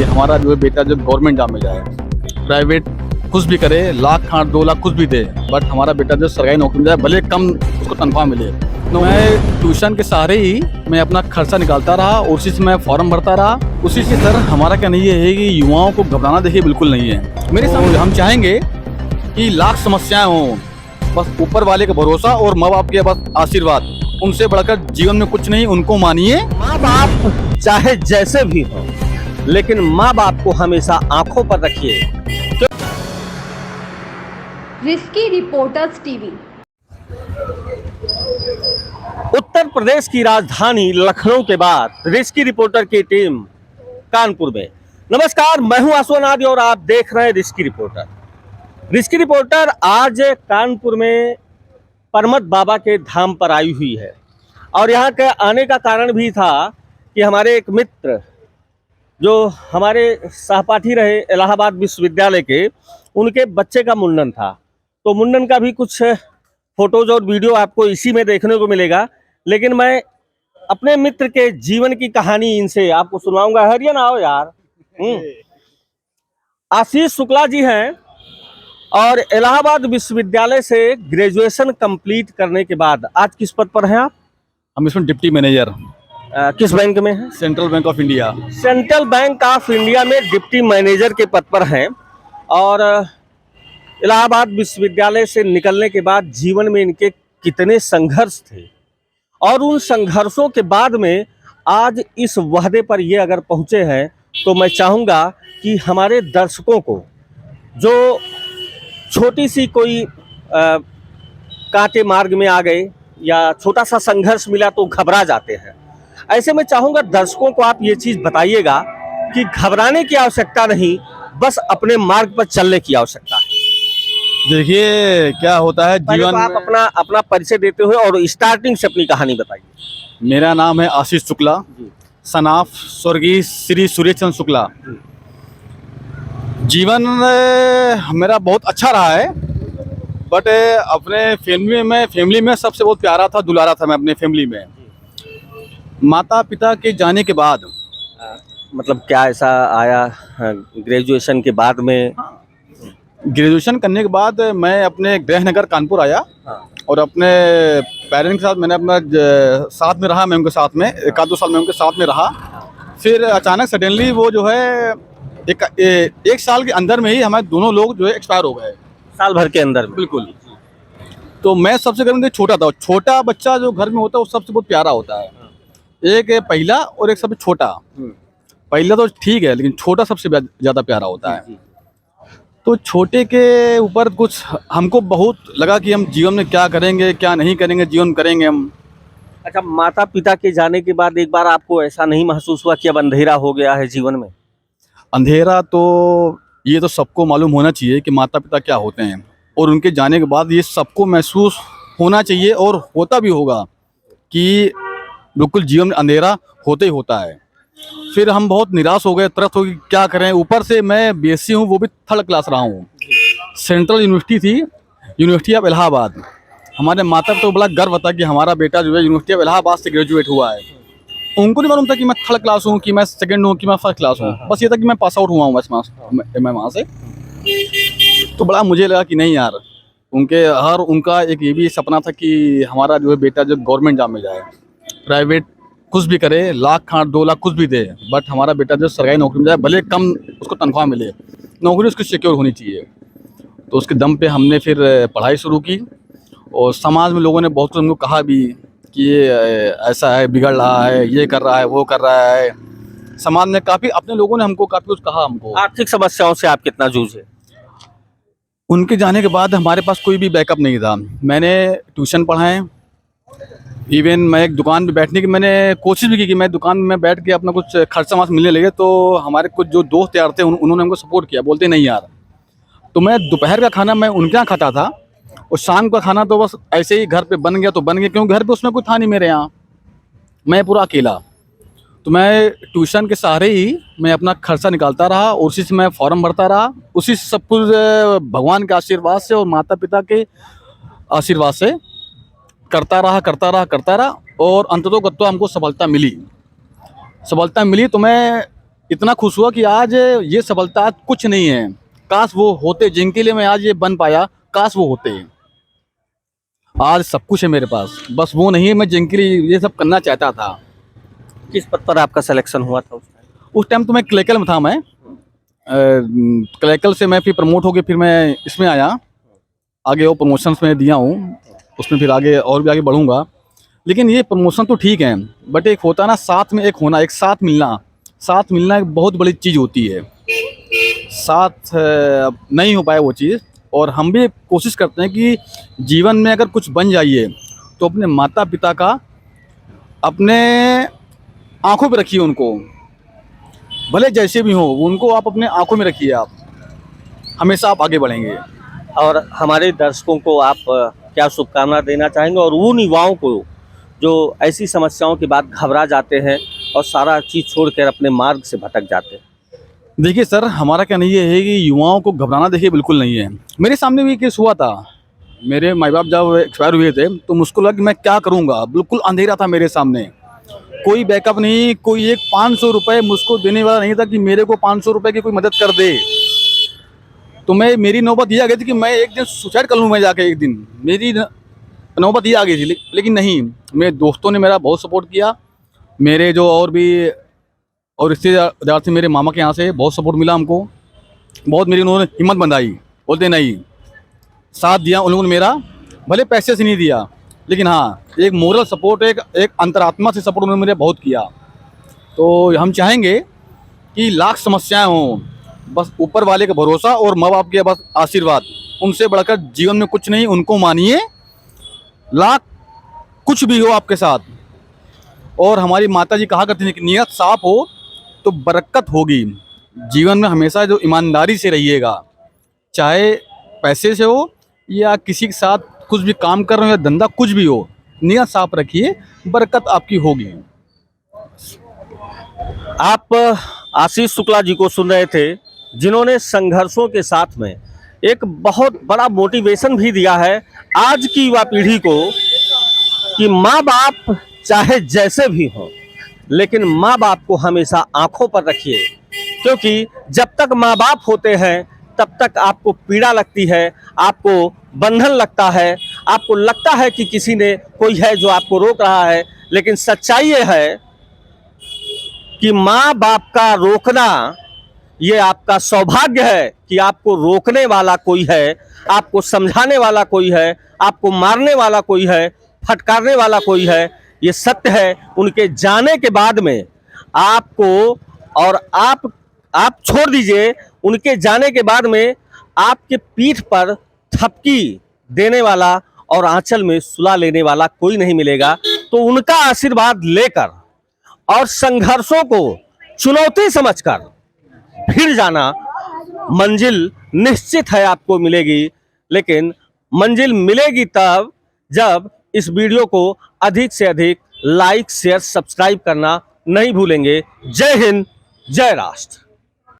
हमारा जो है बेटा जो गवर्नमेंट जॉब में जाए। प्राइवेट कुछ भी करे, लाख 2 लाख कुछ भी दे, बट हमारा बेटा जो सरकारी नौकरी में जाए, भले कम उसको तनख्वाह मिले। तो मैं ट्यूशन के सहारे ही मैं अपना खर्चा निकालता रहा और उसी से मैं फॉर्म भरता रहा उसी से। सर हमारा कहना ये है कि युवाओं को घबराना देखिए बिल्कुल नहीं है। मेरे सामने हम चाहेंगे कि लाख समस्याएं हों, बस ऊपर वाले का भरोसा और माँ बाप के बस आशीर्वाद, उनसे बढ़कर जीवन में कुछ नहीं। उनको मानिए। माँ बाप चाहे जैसे भी हो, लेकिन माँ बाप को हमेशा आंखों पर रखिए। Risky reporters TV. Uttar Pradesh की राजधानी लखनऊ के बाद रिस्की रिपोर्टर की टीम कानपुर में। नमस्कार, मैं हूं आसुनादी और आप देख रहे हैं रिस्की रिपोर्टर। रिस्की रिपोर्टर आज कानपुर में परमत बाबा के धाम पर आई हुई है और यहाँ के आने का कारण भी था कि हमारे एक मित्र जो हमारे सहपाठी रहे इलाहाबाद विश्वविद्यालय के, उनके बच्चे का मुंडन था। तो मुंडन का भी कुछ फोटोज और वीडियो आपको इसी में देखने को मिलेगा, लेकिन मैं अपने मित्र के जीवन की कहानी इनसे आपको सुनाऊंगा। हरियाणा आओ यार। आशीष शुक्ला जी हैं और इलाहाबाद विश्वविद्यालय से ग्रेजुएशन कंप्लीट करने के बाद आज किस पद पर हैं आप? हम इसमें डिप्टी मैनेजर। किस बैंक में हैं? Central bank of India. Central bank of India में डिप्टी मैनेजर के पद पर हैं और इलाहाबाद विश्वविद्यालय से निकलने के बाद जीवन में इनके कितने संघर्ष थे और उन संघर्षों के बाद में आज इस वहदे पर ये अगर पहुँचे हैं, तो मैं चाहूँगा कि हमारे दर्शकों को जो छोटी सी कोई कांटे मार्ग में आ गए या छोटा सा संघर्ष मिला तो घबरा जाते हैं, ऐसे में चाहूँगा दर्शकों को आप ये चीज़ बताइएगा कि घबराने की आवश्यकता नहीं, बस अपने मार्ग पर चलने की आवश्यकता है। देखिए क्या होता है जीवन आप अपना परिचय देते हुए और स्टार्टिंग से अपनी कहानी बताइए। मेरा नाम है आशीष शुक्ला, सनाफ स्वर्गीय श्री सुरेश चंद्र शुक्ला। जीवन मेरा बहुत अच्छा रहा है, बट अपने फैमिली में सबसे बहुत प्यारा था, दुलारा था मैं अपने फैमिली में। माता पिता के जाने के बाद मतलब क्या ऐसा आया ग्रेजुएशन के बाद में? ग्रेजुएशन करने के बाद मैं अपने गृहनगर कानपुर आया और अपने पेरेंट्स के साथ मैंने अपना साथ में रहा। मैं उनके साथ में 1-2 साल में उनके साथ में रहा। फिर अचानक सडनली वो जो है एक साल के अंदर में ही हमारे दोनों लोग जो है एक्सपायर हो गए। साल भर के अंदर में? बिल्कुल। तो मैं सबसे घर में छोटा था। छोटा बच्चा जो घर में होता है वो सबसे बहुत प्यारा होता है। एक पहला और एक सबसे छोटा। पहला तो ठीक है, लेकिन छोटा सबसे ज़्यादा प्यारा होता है। तो छोटे के ऊपर कुछ हमको बहुत लगा कि हम जीवन में क्या करेंगे क्या नहीं करेंगे, जीवन करेंगे हम। अच्छा, माता पिता के जाने के बाद एक बार आपको ऐसा नहीं महसूस हुआ कि अब अंधेरा हो गया है जीवन में? अंधेरा तो ये तो सबको मालूम होना चाहिए कि माता पिता क्या होते हैं, और उनके जाने के बाद ये सबको महसूस होना चाहिए और होता भी होगा कि बिल्कुल जीवन में अंधेरा होते ही होता है। फिर हम बहुत निराश हो गए, त्रस्त हो गए, क्या करें। ऊपर से मैं बीएससी हूँ, वो भी 3rd क्लास रहा हूँ। सेंट्रल यूनिवर्सिटी थी, यूनिवर्सिटी ऑफ इलाहाबाद। हमारे माता पिता को बड़ा गर्व था कि हमारा बेटा जो है यूनिवर्सिटी ऑफ इलाहाबाद से ग्रेजुएट हुआ है। उनको नहीं मालूम था कि मैं 3rd क्लास हूँ, कि मैं 2nd हूँ, कि मैं 1st क्लास हूँ। बस ये था कि मैं पास आउट हुआ हूँ बस मैं वहाँ से। तो बड़ा मुझे लगा कि नहीं यार, उनका एक ये भी सपना था कि हमारा जो है बेटा जो गवर्नमेंट जॉब में जाए। प्राइवेट कुछ भी करे, लाख 2 लाख कुछ भी दे, बट हमारा बेटा जो सरकारी नौकरी में जाए, भले कम उसको तनख्वाह मिले, नौकरी उसकी सिक्योर होनी चाहिए। तो उसके दम पे हमने फिर पढ़ाई शुरू की और समाज में लोगों ने बहुत कुछ हमको कहा भी कि ये ऐसा है, बिगड़ रहा है, ये कर रहा है, वो कर रहा है। समाज ने काफ़ी, अपने लोगों ने हमको काफ़ी कुछ कहा। हमको आर्थिक समस्याओं से आप कितना जूझे? उनके जाने के बाद हमारे पास कोई भी बैकअप नहीं था। मैंने ट्यूशन पढ़ाए, इवन मैं एक दुकान पे बैठने की मैंने कोशिश भी की कि मैं दुकान में बैठ के अपना कुछ खर्चा वहाँ मिलने लगे। तो हमारे कुछ जो दोस्त यार थे उन्होंने हमको सपोर्ट किया, बोलते नहीं यार। तो मैं दोपहर का खाना मैं उनके यहाँ खाता था और शाम का खाना तो बस ऐसे ही घर पे बन गया तो बन गया, क्योंकि घर पे उसमें कोई था नहीं मेरे यहाँ, मैं पूरा अकेला। तो मैं ट्यूशन के सहारे ही मैं अपना खर्चा निकालता रहा और उसी से मैं फॉर्म भरता रहा। उसी से सब कुछ भगवान के आशीर्वाद से और माता पिता के आशीर्वाद से करता रहा और अंततोगत्वा हमको सफलता मिली। तो मैं इतना खुश हुआ कि आज ये सफलता कुछ नहीं है, काश वो होते जिनके लिए मैं आज ये बन पाया, काश वो होते। आज सब कुछ है मेरे पास, बस वो नहीं है मैं जिनके लिए ये सब करना चाहता था। किस पद पर आपका सिलेक्शन हुआ था उस टाइम तो मैं क्लैकल में था। मैं क्लैकल से मैं फिर प्रमोट हो गया, फिर मैं इसमें आया, आगे वो प्रमोशंस में दिया हूँ, उसमें फिर आगे और भी आगे बढ़ूंगा। लेकिन ये प्रमोशन तो ठीक है, बट एक होता ना साथ में एक होना, एक साथ मिलना एक बहुत बड़ी चीज़ होती है। साथ नहीं हो पाया वो चीज़, और हम भी कोशिश करते हैं कि जीवन में अगर कुछ बन जाइए तो अपने माता पिता का अपने आंखों पे रखिए उनको, भले जैसे भी हो उनको आप अपने आंखों में रखिए, आप हमेशा आप आगे बढ़ेंगे। और हमारे दर्शकों को आप क्या शुभकामना देना चाहेंगे, और उन युवाओं को जो ऐसी समस्याओं के बाद घबरा जाते हैं और सारा चीज़ छोड़कर अपने मार्ग से भटक जाते हैं? देखिए सर, हमारा कहना ये है कि युवाओं को घबराना देखिए बिल्कुल नहीं है। मेरे सामने भी केस हुआ था, मेरे माँ बाप जब एक्सपायर हुए थे तो मुझको लगा कि मैं क्या करूँगा, बिल्कुल अंधेरा था मेरे सामने, कोई बैकअप नहीं, कोई एक 500 रुपये मुझको देने वाला नहीं था कि मेरे को 500 रुपये की कोई मदद कर दे। तो मेरी नौबत ये आ गई थी कि मैं एक दिन सुसाइड कर लूँ, मैं जाके एक दिन, मेरी नौबत ये आ गई थी। लेकिन नहीं, मेरे दोस्तों ने मेरा बहुत सपोर्ट किया, मेरे जो और भी और रिश्तेदार थे मेरे मामा के यहाँ से, बहुत सपोर्ट मिला हमको, बहुत मेरी उन्होंने हिम्मत बंधाई, बोलते नहीं, साथ दिया उन लोगों ने मेरा, भले पैसे से नहीं दिया, लेकिन हाँ एक मोरल सपोर्ट, एक अंतरात्मा से सपोर्ट उन्होंने मेरे बहुत किया। तो हम चाहेंगे कि लाख समस्याएं हों, बस ऊपर वाले का भरोसा और माँ बाप के बस आशीर्वाद, उनसे बढ़कर जीवन में कुछ नहीं, उनको मानिए, लाख कुछ भी हो आपके साथ। और हमारी माता जी कहा करती थी कि नियत साफ हो तो बरकत होगी। जीवन में हमेशा जो ईमानदारी से रहिएगा, चाहे पैसे से हो या किसी के साथ कुछ भी काम कर रहे हो या धंधा कुछ भी हो, नियत साफ रखिए, बरकत आपकी होगी। आप आशीष शुक्ला जी को सुन रहे थे, जिन्होंने संघर्षों के साथ में एक बहुत बड़ा मोटिवेशन भी दिया है आज की युवा पीढ़ी को कि माँ बाप चाहे जैसे भी हो, लेकिन माँ बाप को हमेशा आंखों पर रखिए, क्योंकि जब तक माँ बाप होते हैं तब तक आपको पीड़ा लगती है, आपको बंधन लगता है, आपको लगता है कि किसी ने कोई है जो आपको रोक रहा है। लेकिन सच्चाई ये है कि माँ बाप का रोकना ये आपका सौभाग्य है कि आपको रोकने वाला कोई है, आपको समझाने वाला कोई है, आपको मारने वाला कोई है, फटकारने वाला कोई है। ये सत्य है। उनके जाने के बाद में आपको, और आप छोड़ दीजिए, उनके जाने के बाद में आपके पीठ पर थपकी देने वाला और आंचल में सुला लेने वाला कोई नहीं मिलेगा। तो उनका आशीर्वाद लेकर और संघर्षों को चुनौती समझकर फिर जाना, मंजिल निश्चित है आपको मिलेगी। लेकिन मंजिल मिलेगी तब जब इस वीडियो को अधिक से अधिक लाइक, शेयर, सब्सक्राइब करना नहीं भूलेंगे। जय हिंद, जय राष्ट्र।